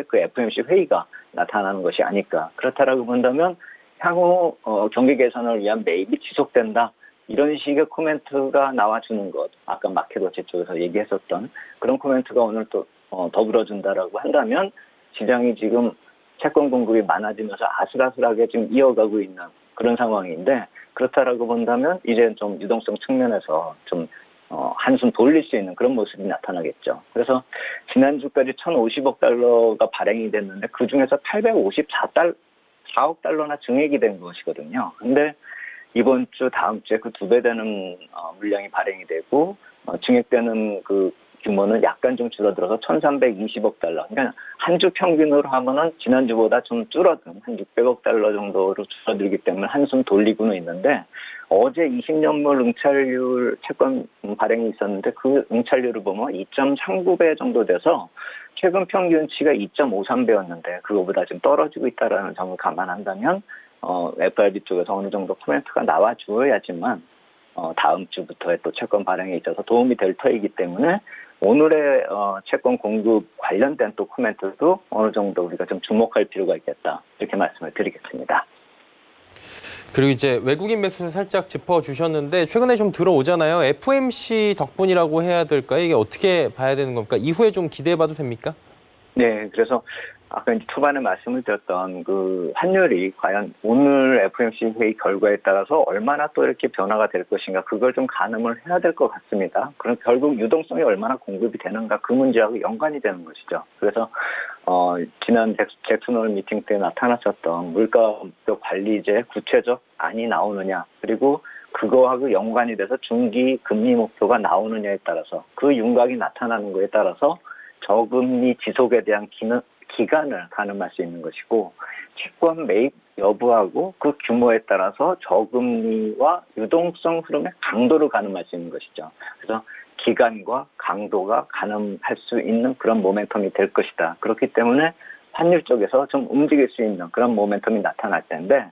Speaker 5: 그 FOMC 회의가 나타나는 것이 아닐까. 그렇다라고 본다면 향후 경기 개선을 위한 매입이 지속된다. 이런 식의 코멘트가 나와주는 것, 아까 마켓워치 쪽에서 얘기했었던 그런 코멘트가 오늘 또 더불어준다라고 한다면, 시장이 지금 채권 공급이 많아지면서 아슬아슬하게 지금 이어가고 있는 그런 상황인데, 그렇다라고 본다면 이제 좀 유동성 측면에서 좀 한숨 돌릴 수 있는 그런 모습이 나타나겠죠. 그래서 지난주까지 1,050억 달러가 발행이 됐는데, 그중에서 854억 달러나 증액이 된 것이거든요. 근데 이번 주 다음 주에 그 2배 되는 물량이 발행이 되고, 증액되는 그 규모는 약간 좀 줄어들어서 1,320억 달러. 그러니까 한 주 평균으로 하면은 지난주보다 좀 줄어든 한 600억 달러 정도로 줄어들기 때문에 한숨 돌리고는 있는데, 어제 20년물 응찰률 채권 발행이 있었는데 그 응찰률을 보면 2.39배 정도 돼서 최근 평균치가 2.53배였는데 그거보다 좀 떨어지고 있다는 점을 감안한다면 FRB 쪽에서 어느 정도 코멘트가 나와 주어야지만 다음 주부터의 또 채권 발행에 있어서 도움이 될 터이기 때문에 오늘의 채권 공급 관련된 또 코멘트도 어느 정도 우리가 좀 주목할 필요가 있겠다, 이렇게 말씀을 드리겠습니다.
Speaker 2: 그리고 이제 외국인 매수를 살짝 짚어주셨는데, 최근에 좀 들어오잖아요. FOMC 덕분이라고 해야 될까요? 이게 어떻게 봐야 되는 겁니까? 이후에 좀 기대해봐도 됩니까?
Speaker 5: 네, 그래서 아까 이제 초반에 말씀을 드렸던 그 환율이 과연 오늘 FOMC 회의 결과에 따라서 얼마나 또 이렇게 변화가 될 것인가, 그걸 좀 가늠을 해야 될 것 같습니다. 그럼 결국 유동성이 얼마나 공급이 되는가, 그 문제하고 연관이 되는 것이죠. 그래서 지난 잭슨홀 미팅 때 나타났었던 물가 관리제 구체적 안이 나오느냐, 그리고 그거하고 연관이 돼서 중기 금리 목표가 나오느냐에 따라서, 그 윤곽이 나타나는 거에 따라서 저금리 지속에 대한 기간을 가늠할 수 있는 것이고, 채권 매입 여부하고 그 규모에 따라서 저금리와 유동성 흐름의 강도를 가늠할 수 있는 것이죠. 그래서 기간과 강도가 가늠할 수 있는 그런 모멘텀이 될 것이다. 그렇기 때문에 환율 쪽에서 좀 움직일 수 있는 그런 모멘텀이 나타날 텐데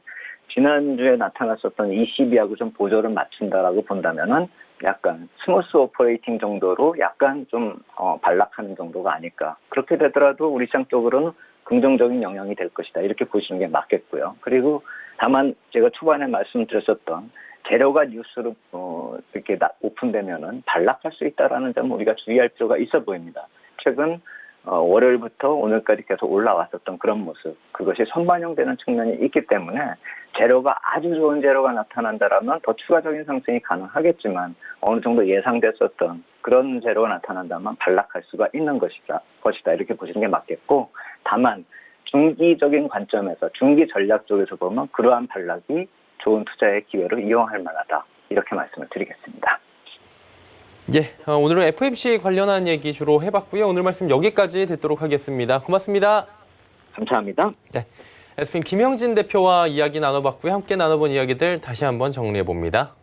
Speaker 5: 지난주에 나타났었던 ECB하고 좀 보조를 맞춘다라고 본다면은 약간 스무스 오퍼레이팅 정도로 약간 좀 반락하는 정도가 아닐까. 그렇게 되더라도 우리 시장 쪽으로는 긍정적인 영향이 될 것이다. 이렇게 보시는 게 맞겠고요. 그리고 다만 제가 초반에 말씀드렸었던 재료가 뉴스로 이렇게 오픈되면은 반락할 수 있다라는 점 우리가 주의할 필요가 있어 보입니다. 최근 월요일부터 오늘까지 계속 올라왔었던 그런 모습, 그것이 선반영되는 측면이 있기 때문에 재료가 아주 좋은 재료가 나타난다라면 더 추가적인 상승이 가능하겠지만 어느 정도 예상됐었던 그런 재료가 나타난다면 반락할 수가 있는 것이다 이렇게 보시는 게 맞겠고, 다만 중기적인 관점에서 중기 전략 쪽에서 보면 그러한 반락이 좋은 투자의 기회로 이용할 만하다 이렇게 말씀을 드리겠습니다.
Speaker 2: 예, 오늘은 FMC 관련한 얘기 주로 해봤고요. 오늘 말씀 여기까지 듣도록 하겠습니다. 고맙습니다.
Speaker 5: 감사합니다.
Speaker 2: 네, SPN 김영진 대표와 이야기 나눠봤고요. 함께 나눠본 이야기들 다시 한번 정리해봅니다.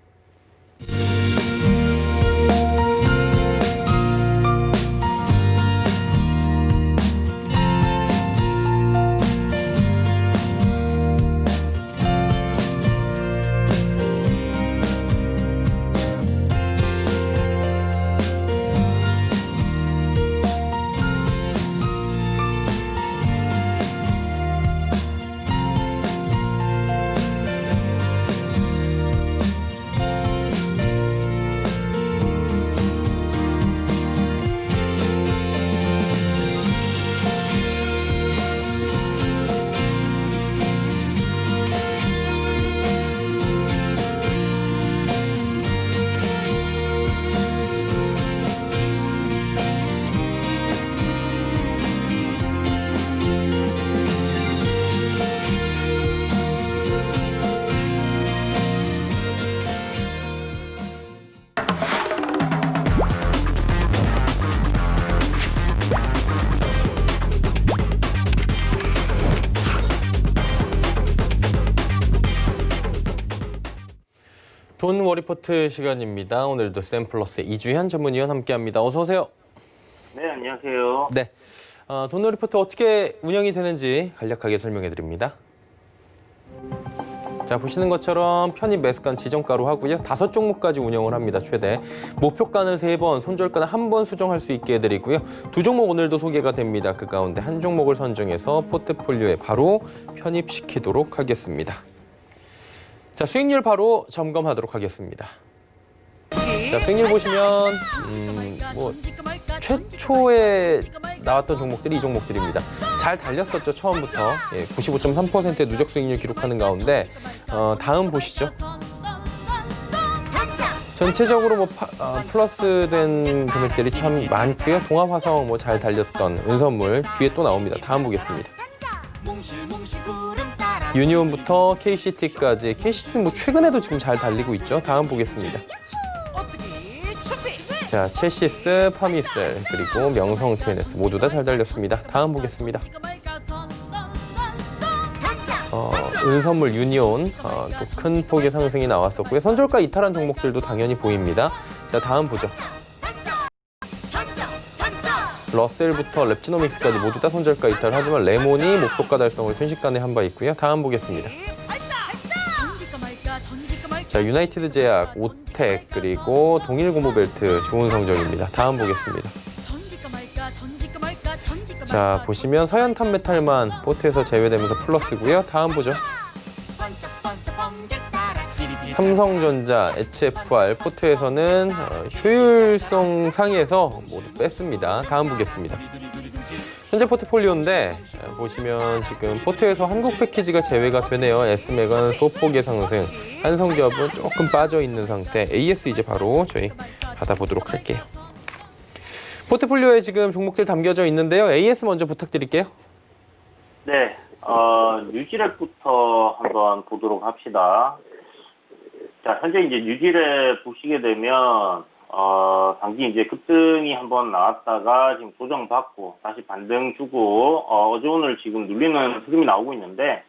Speaker 2: 돈 워리포트 시간입니다. 오늘도 샘플러스의 이주현 전문위원 함께합니다. 어서 오세요.
Speaker 6: 네, 안녕하세요.
Speaker 2: 네, 돈 워리포트 어떻게 운영이 되는지 간략하게 설명해드립니다. 자, 보시는 것처럼 편입 매수가는 지정가로 하고요. 5종목까지 운영을 합니다. 최대 목표가는 3번, 손절가는 1번 수정할 수 있게 해드리고요. 2종목 오늘도 소개가 됩니다. 그 가운데 한 종목을 선정해서 포트폴리오에 바로 편입시키도록 하겠습니다. 자, 수익률 바로 점검하도록 하겠습니다. 자, 수익률 보시면 최초에 나왔던 종목들이 이 종목들입니다. 잘 달렸었죠, 처음부터. 95.3%의 누적 수익률 기록하는 가운데 다음 보시죠. 전체적으로 플러스된 금액들이 참 많고요. 동합화성 잘 달렸던 은선물 뒤에 또 나옵니다. 다음 보겠습니다. 유니온부터 KCT까지. KCT는 최근에도 지금 잘 달리고 있죠. 다음 보겠습니다. 자, 첼시스, 파미셀, 그리고 명성 TNS 모두 다 잘 달렸습니다. 다음 보겠습니다. 은선물 유니온 또 큰 폭의 상승이 나왔었고요. 선절가 이탈한 종목들도 당연히 보입니다. 자, 다음 보죠. 러셀부터 랩지노믹스까지 모두 다 손절가 이탈, 하지만 레몬이 목표가 달성을 순식간에 한 바 있고요. 다음 보겠습니다. 자, 유나이티드 제약, 오텍, 그리고 동일 고무벨트 좋은 성적입니다. 다음 보겠습니다. 자, 보시면 서현탄 메탈만 포트에서 제외되면서 플러스고요. 다음 보죠. 삼성전자, HFR, 포트에서는 효율성 상에서 모두 뺐습니다. 다음 보겠습니다. 현재 포트폴리오인데 보시면 지금 포트에서 한국 패키지가 제외가 되네요. S맥은 소폭의 상승, 한성기업은 조금 빠져있는 상태. AS 이제 바로 저희 받아보도록 할게요. 포트폴리오에 지금 종목들 담겨져 있는데요. AS 먼저 부탁드릴게요.
Speaker 6: 네, 뉴지랩부터 한번 보도록 합시다. 자, 현재 이제 뉴지랩 보시게 되면, 단기 이제 급등이 한번 나왔다가 지금 조정받고 다시 반등 주고, 어제 오늘 지금 눌리는 흐름이 나오고 있는데,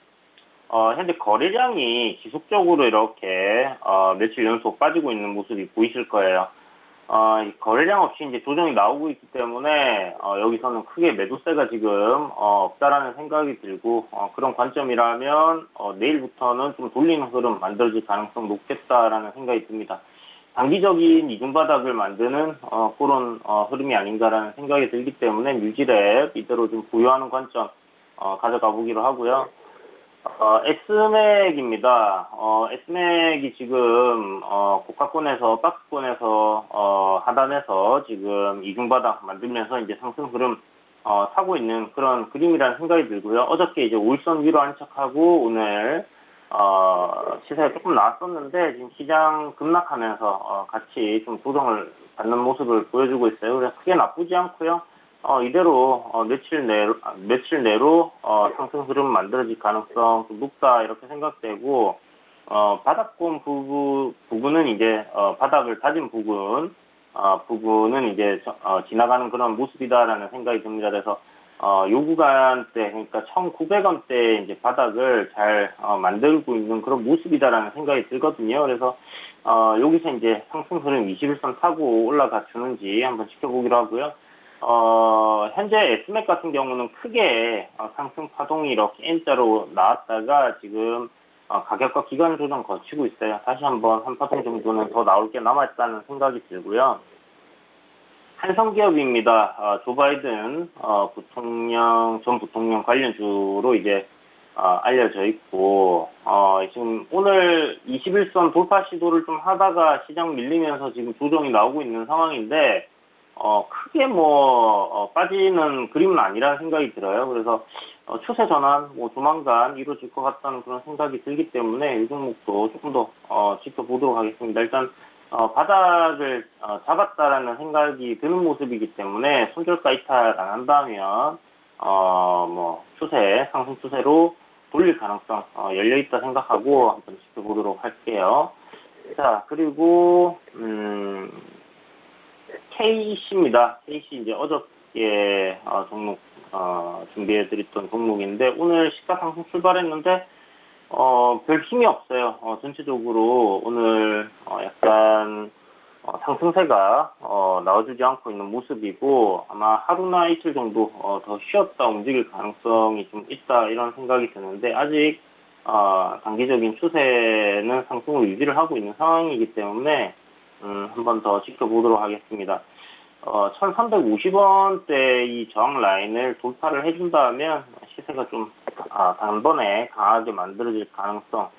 Speaker 6: 현재 거래량이 지속적으로 이렇게, 며칠 연속 빠지고 있는 모습이 보이실 거예요. 이 거래량 없이 이제 조정이 나오고 있기 때문에 여기서는 크게 매도세가 지금 없다라는 생각이 들고 그런 관점이라면 내일부터는 좀 돌리는 흐름 만들어질 가능성 높겠다라는 생각이 듭니다. 단기적인 이중바닥을 만드는 그런 흐름이 아닌가라는 생각이 들기 때문에 뉴지랩 이대로 좀 보유하는 관점 가져가 보기로 하고요. S맥입니다. S맥이 지금 고가권에서 박스권에서 하단에서 지금 이중바닥 만들면서 이제 상승 흐름 타고 있는 그런 그림이라는 생각이 들고요. 어저께 이제 5일선 위로 안착하고 오늘 시세가 조금 나왔었는데 지금 시장 급락하면서 같이 좀 조정을 받는 모습을 보여주고 있어요. 그래서 크게 나쁘지 않고요. 이대로 며칠 내로 상승 흐름 만들어질 가능성 좀 높다 이렇게 생각되고 바닥권 부분은 이제 바닥을 다진 부분은 이제 지나가는 그런 모습이다라는 생각이 듭니다. 그래서 요 구간대 그러니까 1,900원대 이제 바닥을 잘 만들고 있는 그런 모습이다라는 생각이 들거든요. 그래서 여기서 이제 상승 흐름 21선 타고 올라가 주는지 한번 지켜보기로 하고요. 현재 S맥 같은 경우는 크게 상승 파동이 이렇게 N자로 나왔다가 지금 가격과 기간 조정 거치고 있어요. 다시 한번 한 파동 정도는 더 나올 게 남아있다는 생각이 들고요. 한성기업입니다. 조 바이든 전 부통령 관련주로 이제 알려져 있고 지금 오늘 21선 돌파 시도를 좀 하다가 시장 밀리면서 지금 조정이 나오고 있는 상황인데 크게 빠지는 그림은 아니라는 생각이 들어요. 그래서 추세 전환 조만간 이루어질 것 같다는 그런 생각이 들기 때문에 이 종목도 조금 더 지켜보도록 하겠습니다. 일단 바닥을 잡았다라는 생각이 드는 모습이기 때문에 손절가 이탈 안 한다면 상승 추세로 돌릴 가능성 열려 있다 생각하고 한번 지켜보도록 할게요. 자, 그리고 KC입니다. KC 이제 어저께 종목 준비해드렸던 종목인데 오늘 시가 상승 출발했는데 별 힘이 없어요. 전체적으로 오늘 약간 상승세가 나와주지 않고 있는 모습이고 아마 하루나 이틀 정도 더 쉬었다 움직일 가능성이 좀 있다 이런 생각이 드는데 아직 단기적인 추세는 상승을 유지를 하고 있는 상황이기 때문에 한 번 더 지켜보도록 하겠습니다. 1350원대 이 저항 라인을 돌파를 해준다면 시세가 좀 단번에 강하게 만들어질 가능성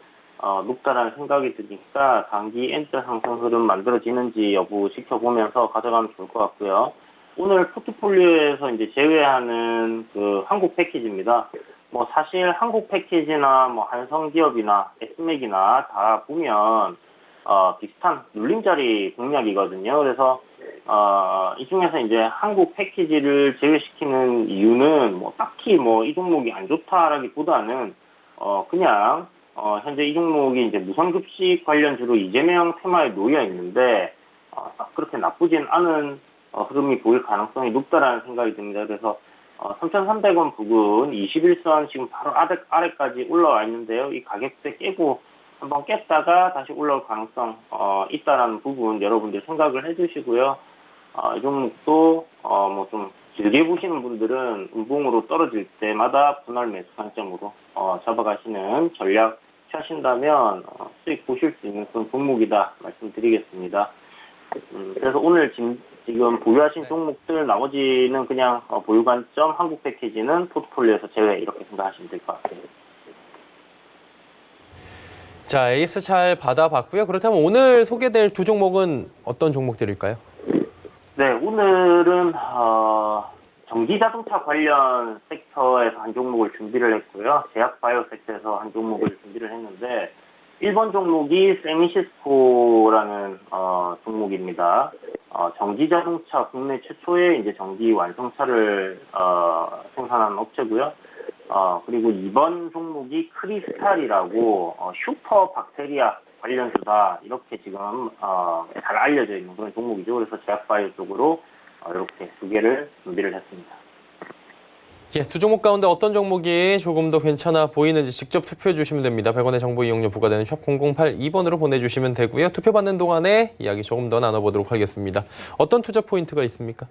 Speaker 6: 높다라는 생각이 드니까 단기 N자 상승 흐름 만들어지는지 여부 지켜보면서 가져가면 좋을 것 같고요. 오늘 포트폴리오에서 이제 제외하는 그 한국 패키지입니다. 사실 한국 패키지나 한성기업이나 S맥이나 다 보면 비슷한 눌림자리 공략이거든요. 그래서 이 중에서 이제 한국 패키지를 제외시키는 이유는 딱히 이 종목이 안 좋다라기보다는 그냥 현재 이 종목이 이제 무상급식 관련주로 이재명 테마에 놓여 있는데 딱 그렇게 나쁘진 않은 흐름이 보일 가능성이 높다라는 생각이 듭니다. 그래서 3,300원 부근 21선 지금 바로 아래까지 올라와 있는데요. 이 가격대 깨고 한번 깼다가 다시 올라올 가능성 있다라는 부분 여러분들 생각을 해주시고요. 이 종목도 좀 길게 보시는 분들은 음봉으로 떨어질 때마다 분할 매수 관점으로 잡아가시는 전략 취하신다면 수익 보실 수 있는 그런 종목이다 말씀드리겠습니다. 그래서 오늘 지금 보유하신 종목들 나머지는 그냥 보유 관점 한국 패키지는 포트폴리오에서 제외 이렇게 생각하시면 될 것 같아요.
Speaker 2: 자, AS 잘 받아봤고요. 그렇다면 오늘 소개될 두 종목은 어떤 종목들일까요?
Speaker 6: 네, 오늘은 전기자동차 관련 섹터에서 한 종목을 준비를 했고요. 제약바이오 섹터에서 한 종목을 준비를 했는데 1번 종목이 세미시스코라는 종목입니다. 전기자동차 국내 최초의 이제 전기 완성차를 생산하는 업체고요. 그리고 2번 종목이 크리스탈이라고 슈퍼 박테리아 관련주다 이렇게 지금 잘 알려져 있는 그런 종목이죠. 그래서 제약바이오 쪽으로 이렇게 두 개를 준비를 했습니다.
Speaker 2: 예, 두 종목 가운데 어떤 종목이 조금 더 괜찮아 보이는지 직접 투표해 주시면 됩니다. 100원의 정보 이용료 부과되는 샵 0082번으로 보내주시면 되고요. 투표 받는 동안에 이야기 조금 더 나눠보도록 하겠습니다. 어떤 투자 포인트가 있습니까?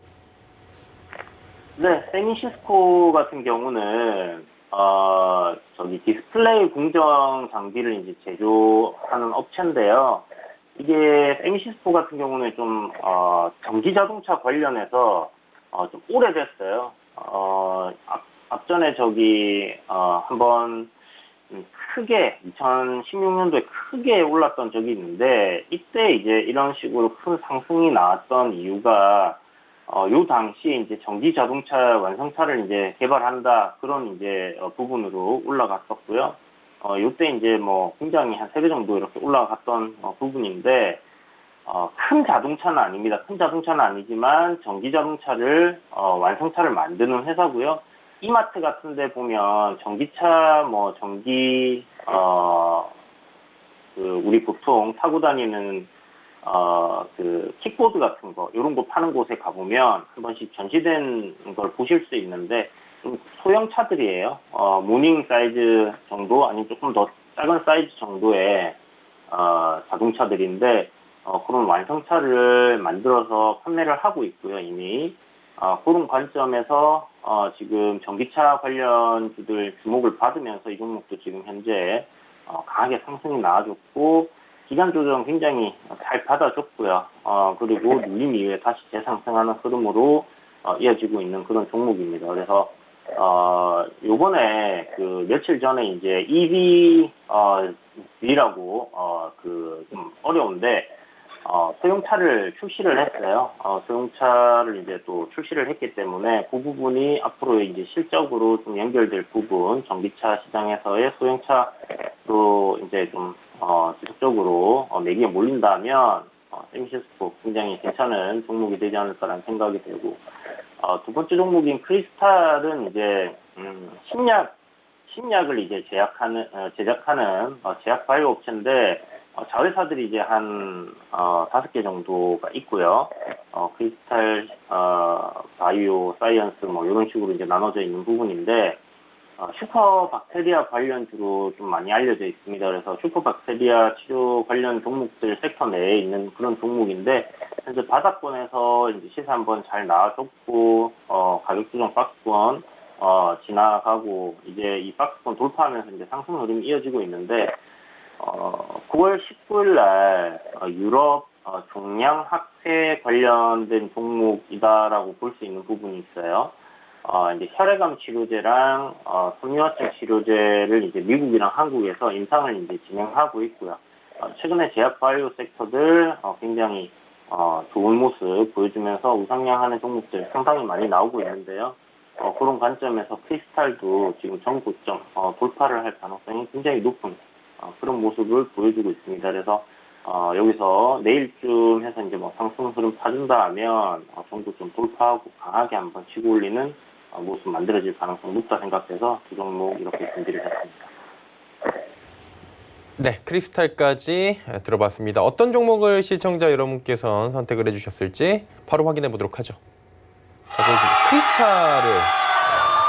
Speaker 6: 네, 세미시스코 같은 경우는 저기 디스플레이 공정 장비를 이제 제조하는 업체인데요. 이게 세미시스코 같은 경우는 좀 전기 자동차 관련해서 좀 오래됐어요. 앞전에 저기 한번 크게 2016년도에 크게 올랐던 적이 있는데, 이때 이제 이런 식으로 큰 상승이 나왔던 이유가 요 당시에 이제 전기 자동차 완성차를 이제 개발한다, 그런 이제 부분으로 올라갔었고요. 요때 이제 뭐 굉장히 한 3배 정도 이렇게 올라갔던 부분인데, 큰 자동차는 아닙니다. 큰 자동차는 아니지만 전기 자동차를 완성차를 만드는 회사고요. 이마트 같은 데 보면 전기차 뭐 전기 우리 보통 타고 다니는 그 킥보드 같은 거, 이런 거 파는 곳에 가보면 한 번씩 전시된 걸 보실 수 있는데, 좀 소형 차들이에요. 모닝 사이즈 정도, 아니면 조금 더 작은 사이즈 정도의 자동차들인데, 그런 완성차를 만들어서 판매를 하고 있고요, 이미. 그런 관점에서 지금 전기차 관련주들 주목을 받으면서 이 종목도 지금 현재 강하게 상승이 나와줬고, 기간 조정 굉장히 잘 받아줬고요. 그리고 눌림 이후에 다시 재상승하는 흐름으로 이어지고 있는 그런 종목입니다. 그래서 요번에 그 며칠 전에 이제 EV라고 좀 어려운데 소형차를 출시를 했어요. 소형차를 이제 또 출시를 했기 때문에 그 부분이 앞으로 이제 실적으로 좀 연결될 부분, 전기차 시장에서의 소형차로 이제 좀 지속적으로 매기에 몰린다면 세미시스코 굉장히 괜찮은 종목이 되지 않을까라는 생각이 들고, 두 번째 종목인 크리스탈은 이제 신약을 이제 제작하는 제약 바이오 업체인데, 자회사들이 이제 한 5개 정도가 있고요. 크리스탈 바이오 사이언스 뭐 이런 식으로 이제 나눠져 있는 부분인데, 슈퍼박테리아 관련주로 좀 많이 알려져 있습니다. 그래서 슈퍼박테리아 치료 관련 종목들 섹터 내에 있는 그런 종목인데, 현재 바닥권에서 이제 시세 한번 잘 나와줬고, 가격 조정 박스권 지나가고, 이제 이 박스권 돌파하면서 이제 상승 흐름이 이어지고 있는데, 9월 19일 날 유럽 종양 확대 관련된 종목이다라고 볼 수 있는 부분이 있어요. 이제 혈액암 치료제랑 섬유화증 치료제를 이제 미국이랑 한국에서 임상을 이제 진행하고 있고요. 최근에 제약 바이오 섹터들 굉장히 좋은 모습 보여주면서 우상향하는 종목들 상당히 많이 나오고 있는데요. 그런 관점에서 크리스탈도 지금 전고점 돌파를 할 가능성이 굉장히 높은 그런 모습을 보여주고 있습니다. 그래서 여기서 내일쯤 해서 이제 뭐 상승 흐름 파준다 하면 전고점 돌파하고 강하게 한번 치고 올리는 모습 만들어질 가능성이 높다 생각돼서 두 종목 이렇게 준비를 했습니다.
Speaker 2: 네, 크리스탈까지 들어봤습니다. 어떤 종목을 시청자 여러분께서 선택을 해주셨을지 바로 확인해 보도록 하죠. 자, 크리스탈을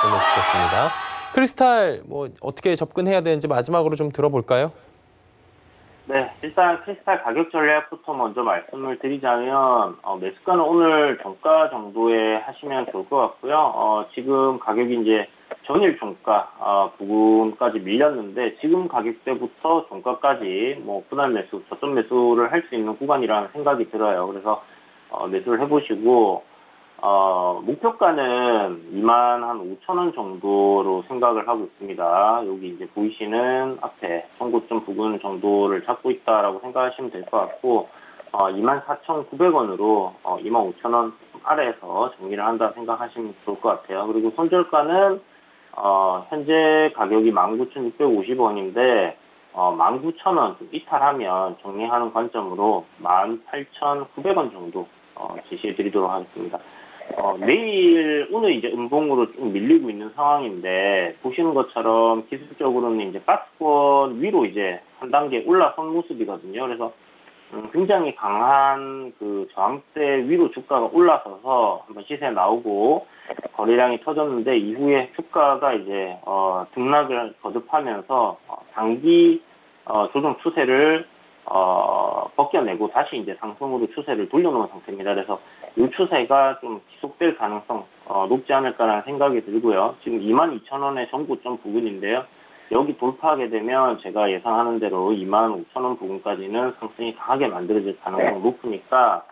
Speaker 2: 보내주셨습니다. 크리스탈 뭐 어떻게 접근해야 되는지 마지막으로 좀 들어볼까요?
Speaker 6: 네, 일단 크리스탈 가격 전략부터 먼저 말씀을 드리자면 매수가는 오늘 종가 정도에 하시면 좋을 것 같고요. 지금 가격이 이제 전일 종가 부근까지 밀렸는데, 지금 가격대부터 종가까지 뭐 분할 매수, 저점 매수를 할 수 있는 구간이라는 생각이 들어요. 그래서 매수를 해보시고, 목표가는 25,000원 정도로 생각을 하고 있습니다. 여기 이제 보이시는 앞에 전고점 부근 정도를 잡고 있다라고 생각하시면 될 것 같고, 24,900원으로 25,000원 아래에서 정리를 한다 생각하시면 좋을 것 같아요. 그리고 손절가는 현재 가격이 19,650원인데 19,000원 이탈하면 정리하는 관점으로 18,900원 정도 제시해 드리도록 하겠습니다. 오늘 이제 음봉으로 좀 밀리고 있는 상황인데, 보시는 것처럼 기술적으로는 이제 박스권 위로 이제 한 단계 올라선 모습이거든요. 그래서 굉장히 강한 그 저항대 위로 주가가 올라서서 한번 시세 나오고 거래량이 터졌는데 이후에 주가가 이제 등락을 거듭하면서 단기 조정 추세를 벗겨내고 다시 이제 상승으로 추세를 돌려놓은 상태입니다. 그래서 이 추세가 좀 지속될 가능성 높지 않을까라는 생각이 들고요. 지금 22,000원의 정고점 부근인데요. 여기 돌파하게 되면 제가 예상하는 대로 25,000원 부근까지는 상승이 강하게 만들어질 가능성이 높으니까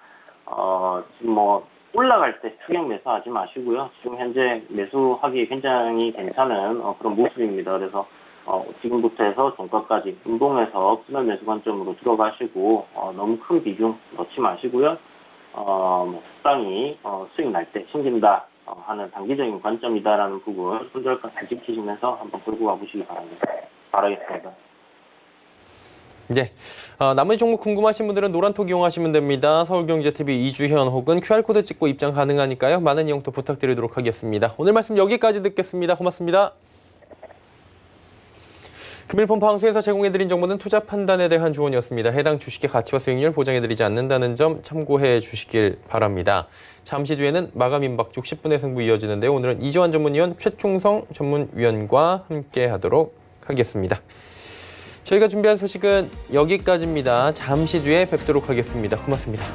Speaker 6: 지금 뭐 올라갈 때 추격 매수하지 마시고요. 지금 현재 매수하기 굉장히 괜찮은 그런 모습입니다. 그래서 지금부터 해서 종가까지 운동해서 분할 매수 관점으로 들어가시고 너무 큰 비중 넣지 마시고요. 적당히 수익 날 때 챙긴다 하는 단기적인 관점이다라는 부분 손절가 잘 지키시면서 한번 끌고 가보시기 바라겠습니다.
Speaker 2: 네, 나머지 종목 궁금하신 분들은 노란톡 이용하시면 됩니다. 서울경제TV 이주현 혹은 QR코드 찍고 입장 가능하니까요. 많은 이용 또 부탁드리도록 하겠습니다. 오늘 말씀 여기까지 듣겠습니다. 고맙습니다. 금일폰 방송에서 제공해드린 정보는 투자 판단에 대한 조언이었습니다. 해당 주식의 가치와 수익률 보장해드리지 않는다는 점 참고해 주시길 바랍니다. 잠시 뒤에는 마감 임박 60분의 승부 이어지는데요. 오늘은 이지환 전문위원, 최충성 전문위원과 함께하도록 하겠습니다. 저희가 준비한 소식은 여기까지입니다. 잠시 뒤에 뵙도록 하겠습니다. 고맙습니다.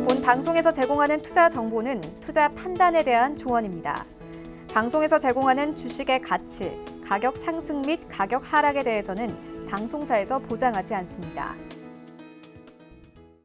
Speaker 1: 본 방송에서 제공하는 투자 정보는 투자 판단에 대한 조언입니다. 방송에서 제공하는 주식의 가치, 가격 상승 및 가격 하락에 대해서는 방송사에서 보장하지 않습니다.